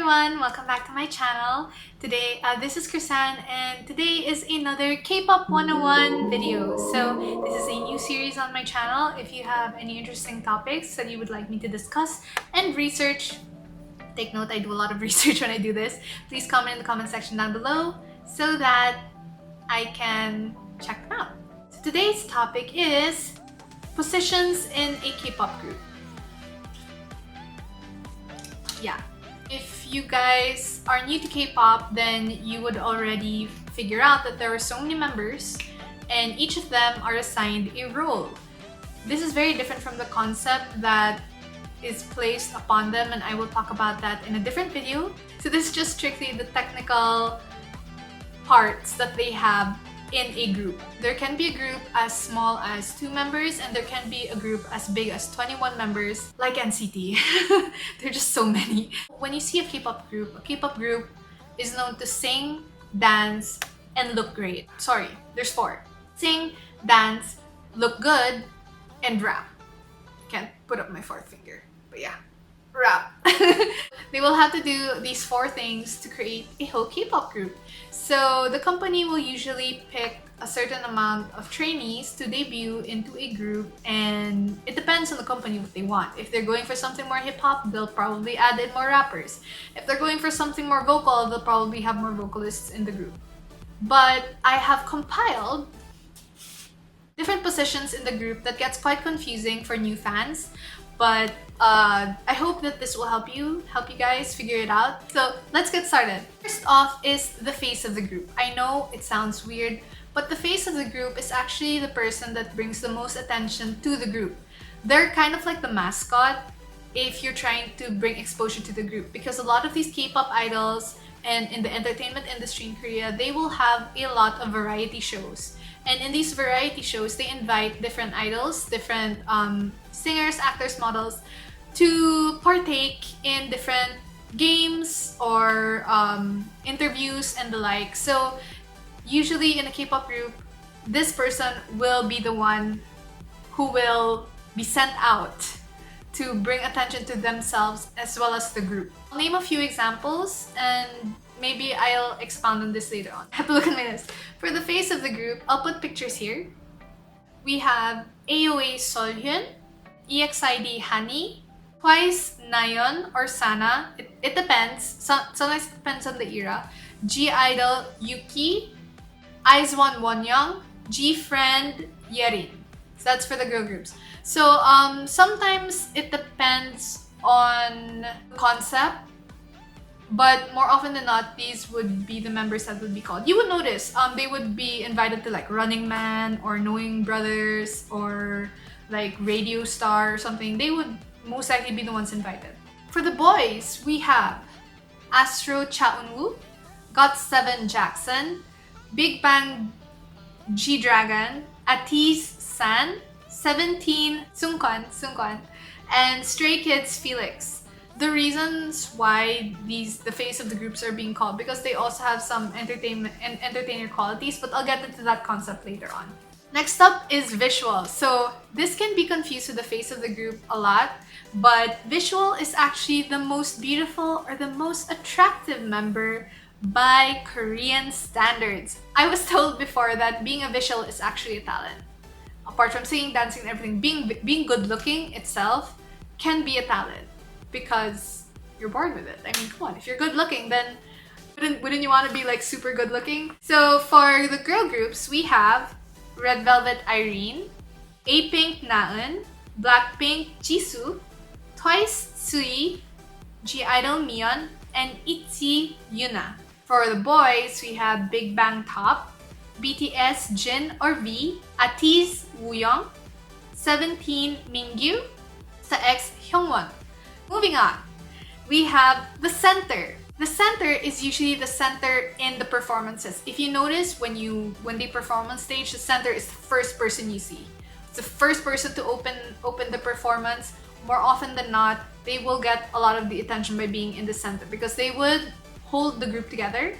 everyone, welcome back to my channel. Today, this is Krisan and today is another K-pop 101 video. So this is a new series on my channel. If you have any interesting topics that you would like me to discuss and research, take note, I do a lot of research when I do this. Please comment in the comment section down below so that I can check them out. So today's topic is positions in a K-pop group. Yeah. If you guys are new to K-pop, then you would already figure out that there are so many members and each of them are assigned a role. This is very different from the concept that is placed upon them, and I will talk about that in a different video. So this is just strictly the technical parts that they have in a group. There can be a group as small as 2 members and there can be a group as big as 21 members like NCT. There are just so many. When you see a K-pop group is known to sing, dance, and look great. Sorry, there's 4. Sing, dance, look good, and rap. Can't put up my 4th finger, but yeah. Rap. They will have to do these 4 things to create a whole K-pop group. So the company will usually pick a certain amount of trainees to debut into a group, and it depends on the company what they want. If they're going for something more hip-hop, they'll probably add in more rappers. If they're going for something more vocal, they'll probably have more vocalists in the group. But I have compiled different positions in the group that gets quite confusing for new fans. But I hope that this will help you guys figure it out. So let's get started. First off is the face of the group. I know it sounds weird, but the face of the group is actually the person that brings the most attention to the group. They're kind of like the mascot if you're trying to bring exposure to the group, because a lot of these K-pop idols and in the entertainment industry in Korea, they will have a lot of variety shows. And in these variety shows, they invite different idols, different singers, actors, models to partake in different games or interviews and the like. So usually in a K-pop group, this person will be the one who will be sent out to bring attention to themselves as well as the group. I'll name a few examples and maybe I'll expound on this later on. I have to look at my list. For the face of the group, I'll put pictures here. We have AOA Solhyun, EXID Hani, Twice Nayeon or Sana. It depends. Sometimes it depends on the era. G-Idol Yuki, IZ*ONE Wonyoung, G-Friend Yerin. So that's for the girl groups. So sometimes it depends on the concept, but more often than not, these would be the members that would be called. You would notice they would be invited to like Running Man or Knowing Brothers or like Radio Star or something. They would most likely be the ones invited. For the boys, we have Astro Cha Eun-woo, GOT7 Jackson, Big Bang G-Dragon, Atiz San, 17 Sungkwan, and Stray Kids Felix. The reasons why the face of the groups are being called, because they also have some entertainer qualities, but I'll get into that concept later on. Next up is visual. So this can be confused with the face of the group a lot, but visual is actually the most beautiful or the most attractive member by Korean standards. I was told before that being a visual is actually a talent. Apart from singing, dancing, and everything, being good looking itself can be a talent because you're born with it. I mean, come on, if you're good looking, then wouldn't you want to be like super good looking? So for the girl groups, we have Red Velvet Irene, A-Pink Naeun, Blackpink Jisoo, Twice Sui, G-Idol Miyeon, and ITZY Yuna. For the boys, we have Big Bang Top, BTS Jin or V, Atiz Wooyoung, 17 Mingyu, X Hyungwon. Moving on, we have the center. The center is usually the center in the performances. If you notice, when they perform on stage, the center is the first person you see. It's the first person to open the performance. More often than not, they will get a lot of the attention by being in the center because they would hold the group together.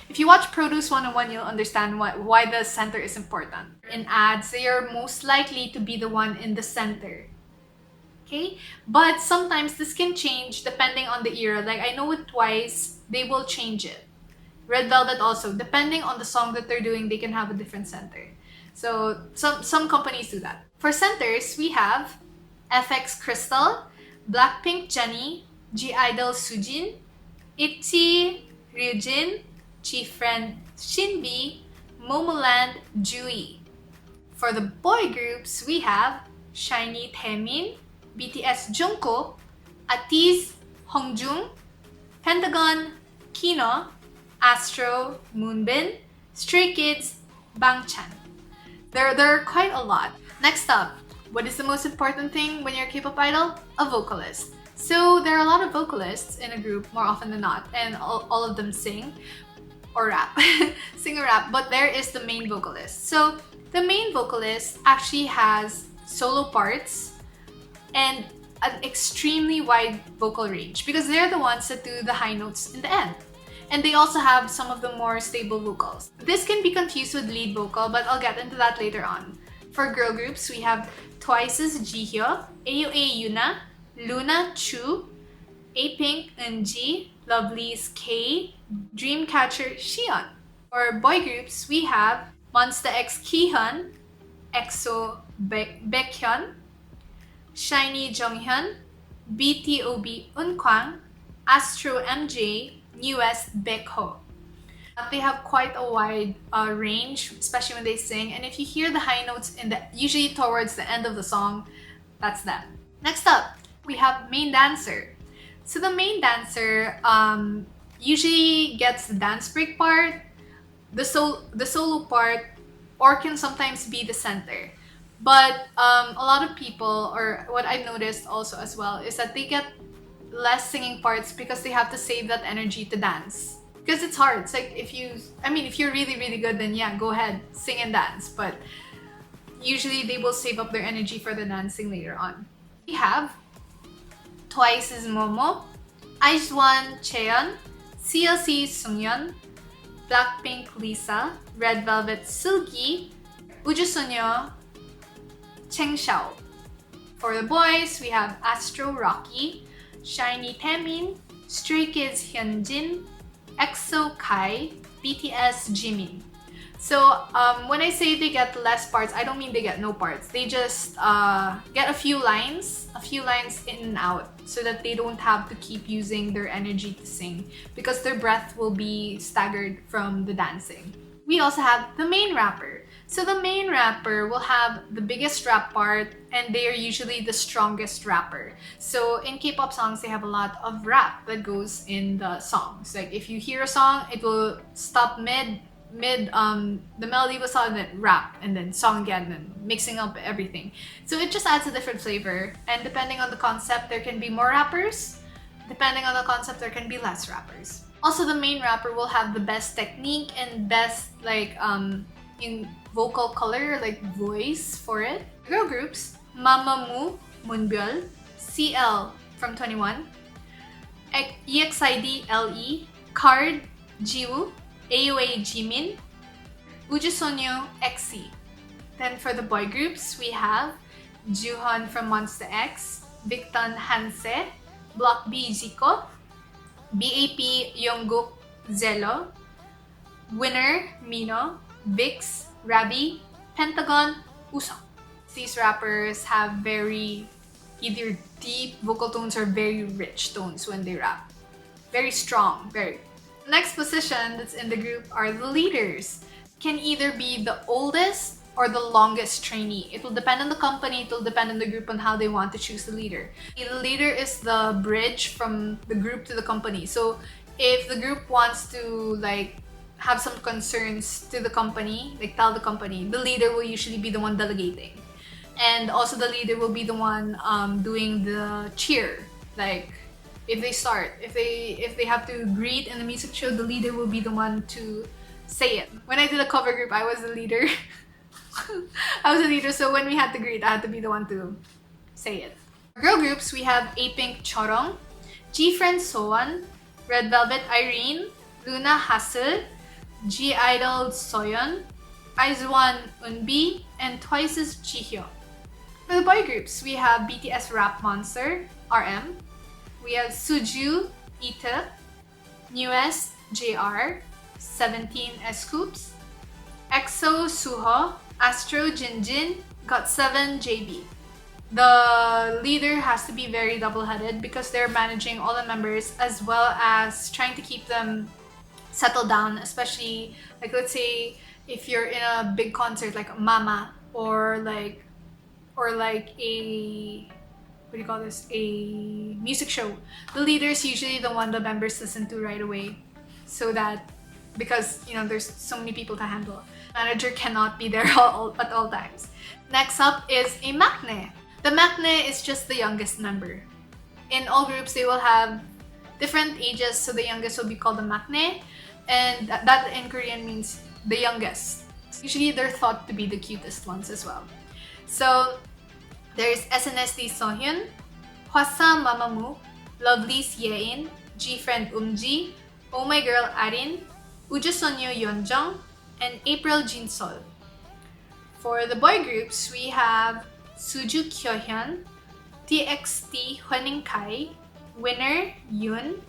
If you watch Produce 101, you'll understand why the center is important. In ads, they are most likely to be the one in the center. Okay, but sometimes this can change depending on the era. Like I know with Twice, they will change it. Red Velvet also, depending on the song that they're doing, they can have a different center. So some companies do that. For centers, we have FX Crystal, Blackpink Jennie, G-Idol Sujin, ITZY Ryujin, Chief Friend Shinbi, Momoland Jui. For the boy groups, we have SHINee Taemin, BTS Jungkook, ATEEZ Hongjung, Pentagon Kino, Astro Moonbin, Stray Kids Bangchan. There are quite a lot. Next up, what is the most important thing when you're a K-pop idol? A vocalist. So there are a lot of vocalists in a group more often than not, and all of them sing or rap. Sing or rap, but there is the main vocalist. So the main vocalist actually has solo parts and an extremely wide vocal range because they're the ones that do the high notes in the end. And they also have some of the more stable vocals. This can be confused with lead vocal, but I'll get into that later on. For girl groups, we have Twice's Jihyo, AOA Yuna, Luna Chu, A-Pink Eunji, Lovely's K, Dreamcatcher Xion. For boy groups, we have Monsta X Kihyun, EXO Baekhyun, SHINee Jonghyun, BTOB Eunkwang, Astro MJ, Newest Baekho. They have quite a wide range, especially when they sing. And if you hear the high notes usually towards the end of the song, that's them. Next up, we have main dancer. So the main dancer usually gets the dance break part, the solo part, or can sometimes be the center. But a lot of people, or what I've noticed also as well, is that they get less singing parts because they have to save that energy to dance. Because it's hard. It's like if you're really, really good, then yeah, go ahead, sing and dance. But usually they will save up their energy for the dancing later on. We have Twice's Momo, IZ*ONE Chaeyeon, CLC Sungyeon, Blackpink Lisa, Red Velvet Seulgi, 우주소녀 Chengxiao. For the boys, we have Astro Rocky, SHINee Taemin, Stray Kids Hyunjin, EXO Kai, BTS Jimin. So when I say they get less parts, I don't mean they get no parts. They just get a few lines in and out so that they don't have to keep using their energy to sing because their breath will be staggered from the dancing. We also have the main rapper. So the main rapper will have the biggest rap part and they are usually the strongest rapper. So in K-pop songs, they have a lot of rap that goes in the songs. Like if you hear a song, it will stop mid the melody will start and then rap and then song again and mixing up everything. So it just adds a different flavor, and depending on the concept, there can be more rappers. Depending on the concept, there can be less rappers. Also, the main rapper will have the best technique and best in vocal color, like voice for it. Girl groups, Mamamoo, Moonbyul, CL from 21, EXID LE, Card, Jiwoo, AOA Jimin, 우주소녀 EXE. Then for the boy groups, we have Jooheon from Monsta X, Victon Hanse, Block B Zico, BAP Jungkook Zelo, Winner Mino, VIX, Rabi, Pentagon, Usong. These rappers have very either deep vocal tones or very rich tones when they rap. Very strong, very. Next position that's in the group are the leaders. Can either be the oldest or the longest trainee. It will depend on the company, it will depend on the group on how they want to choose the leader. The leader is the bridge from the group to the company. So if the group wants to have some concerns to the company, tell the company, the leader will usually be the one delegating. And also the leader will be the one doing the cheer. If they have to greet in the music show, the leader will be the one to say it. When I did a cover group, I was the leader. So when we had to greet, I had to be the one to say it. For girl groups, we have A-Pink Chorong, G-Friend Soan, Red Velvet Irene, Luna Hassel, G-Idol Soyeon, IZ*ONE Eunbi, and Twice's Jihyo. For the boy groups, we have BTS Rap Monster, RM. We have Suju, Ita, Newest, JR, 17 Scoops, EXO, Suho, Astro, Jinjin, GOT7, JB. The leader has to be very double-headed because they're managing all the members as well as trying to keep them settled down, especially like let's say if you're in a big concert like Mama or like a what do you call this, a music show, the leader is usually the one the members listen to right away, so that because there's so many people to handle, manager cannot be there at all times. Next up is a matinee. The matinee is just the youngest member. In all groups they will have different ages, so the youngest will be called the matinee, and that in Korean means the youngest. Usually they're thought to be the cutest ones as well. So there's SNSD Sohyun, Hwasa Mamamoo, Lovely's Yein, G-Friend Umji, Oh My Girl Arin, Ujusonyo Yeonjung, and April Jinsol. For the boy groups, we have Suju Kyohyun, TXT Hwening Kai, Winner Yoon,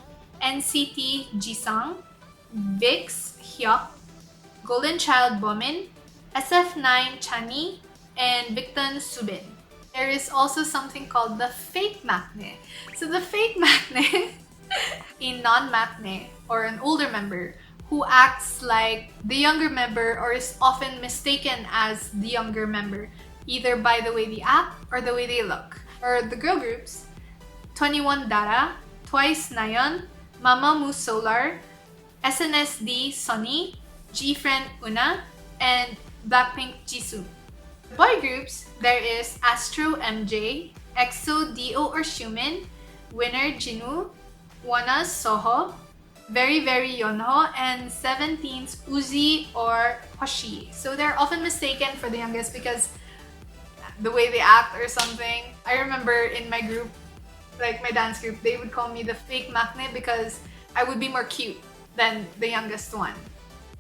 NCT Jisung, VIX Hyuk, Golden Child Bomin, SF9 Chani, and Victon Subin. There is also something called the fake matinee. So the fake matinee, a non-matinee or an older member who acts like the younger member or is often mistaken as the younger member, either by the way they act or the way they look. For the girl groups, 21 Dara, Twice Nayeon, Mamamoo Solar, SNSD Sunny, G-Friend Una, and Blackpink Jisoo. Boy groups, there is Astro MJ, EXO Dio or Xiumin, Winner Jinu, Wanna Soho, Very Very Yonho, and 17's Uzi or Hoshi. So they're often mistaken for the youngest because the way they act or something. I remember in my group, like my dance group, they would call me the fake matinee because I would be more cute than the youngest one.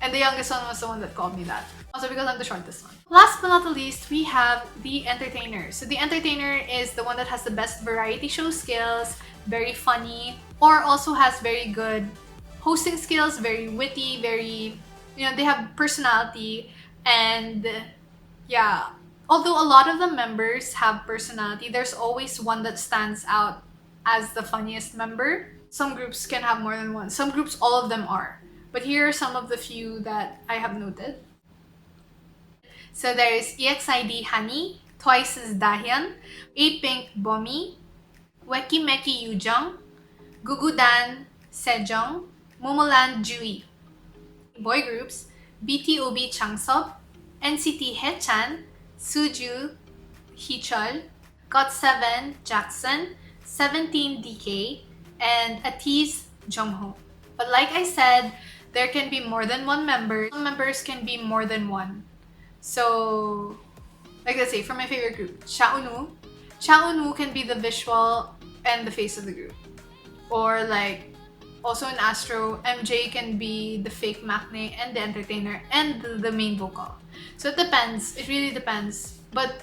And the youngest one was the one that called me that. Also because I'm the shortest one. Last but not the least, we have the entertainer. So the entertainer is the one that has the best variety show skills, very funny, or also has very good hosting skills, very witty, very, they have personality. And yeah, although a lot of the members have personality, there's always one that stands out as the funniest member. Some groups can have more than one. Some groups, all of them are. But here are some of the few that I have noted. So there is EXID Hani, Twice's Dahyun, A-Pink Bomi, Weki Meki Yujong, Gugudan Sejong, Momoland Jui. Boy groups, BTOB Changsop, NCT Haechan, Suju Hichol, GOT7 Jackson, 17 DK, and Atiz Jongho. But like I said, there can be more than one member. Some members can be more than one. So, like let's say, for my favorite group, Chaunu can be the visual and the face of the group. Or like, also in Astro, MJ can be the fake matinee and the entertainer and the main vocal. So it depends. It really depends. But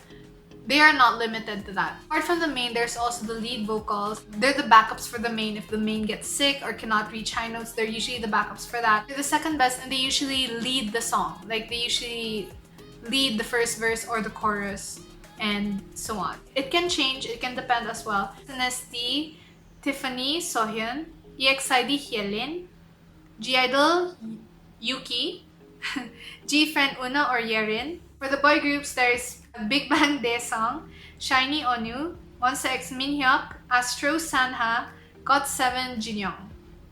they are not limited to that. Apart from the main, there's also the lead vocals. They're the backups for the main. If the main gets sick or cannot reach high notes, they're usually the backups for that. They're the second best and they usually lead the song. Like they usually lead the first verse or the chorus and so on. It can change. It can depend as well. SNSD Tiffany Sohyun, EXID Hyelin, G-Idol Yuki, G-Friend Una or Yerin. For the boy groups, there's Big Bang Daesung, Shiny Onu, Monsta X Minhyuk, Astro Sanha, GOT7 Jinyoung.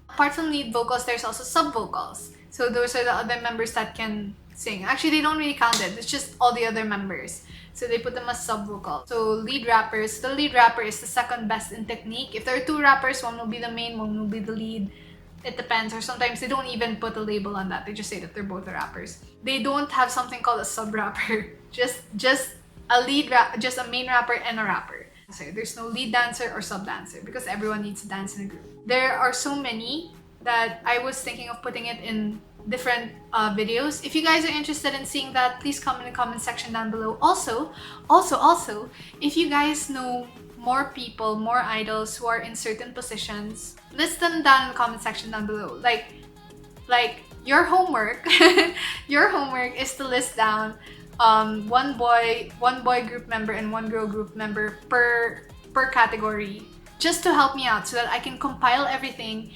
Apart from lead vocals, there's also sub vocals. So those are the other members that can sing. Actually, they don't really count it. It's just all the other members. So they put them as sub vocal. So lead rappers, the lead rapper is the second best in technique. If there are two rappers, one will be the main, one will be the lead. It depends, or sometimes they don't even put a label on that. They just say that they're both the rappers. They don't have something called a sub rapper. Just a main rapper and a rapper. So there's no lead dancer or sub dancer because everyone needs to dance in a group. There are so many that I was thinking of putting it in different videos. If you guys are interested in seeing that, please comment in the comment section down below. Also, if you guys know more people, more idols who are in certain positions, list them down in the comment section down below. Like your homework, your homework is to list down one boy group member and one girl group member per category, just to help me out so that I can compile everything.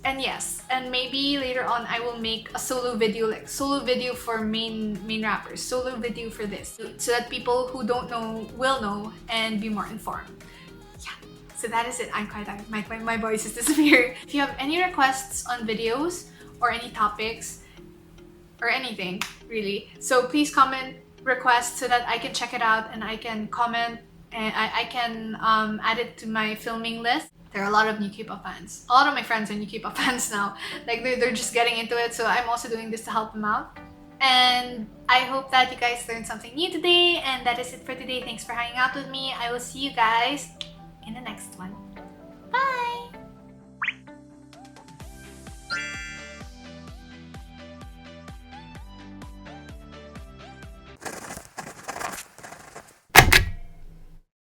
And yes, and maybe later on I will make a solo video, like solo video for main rappers, solo video for this, so that people who don't know will know and be more informed. Yeah, so that is it. I'm quite tired. My voice is disappearing. If you have any requests on videos or any topics or anything really, so please comment requests so that I can check it out and I can comment and I can add it to my filming list. There are a lot of new Kpop fans. A lot of my friends are new Kpop fans now. Like they're just getting into it, so I'm also doing this to help them out. And I hope that you guys learned something new today, and that is it for today. Thanks for hanging out with me. I will see you guys in the next one. Bye!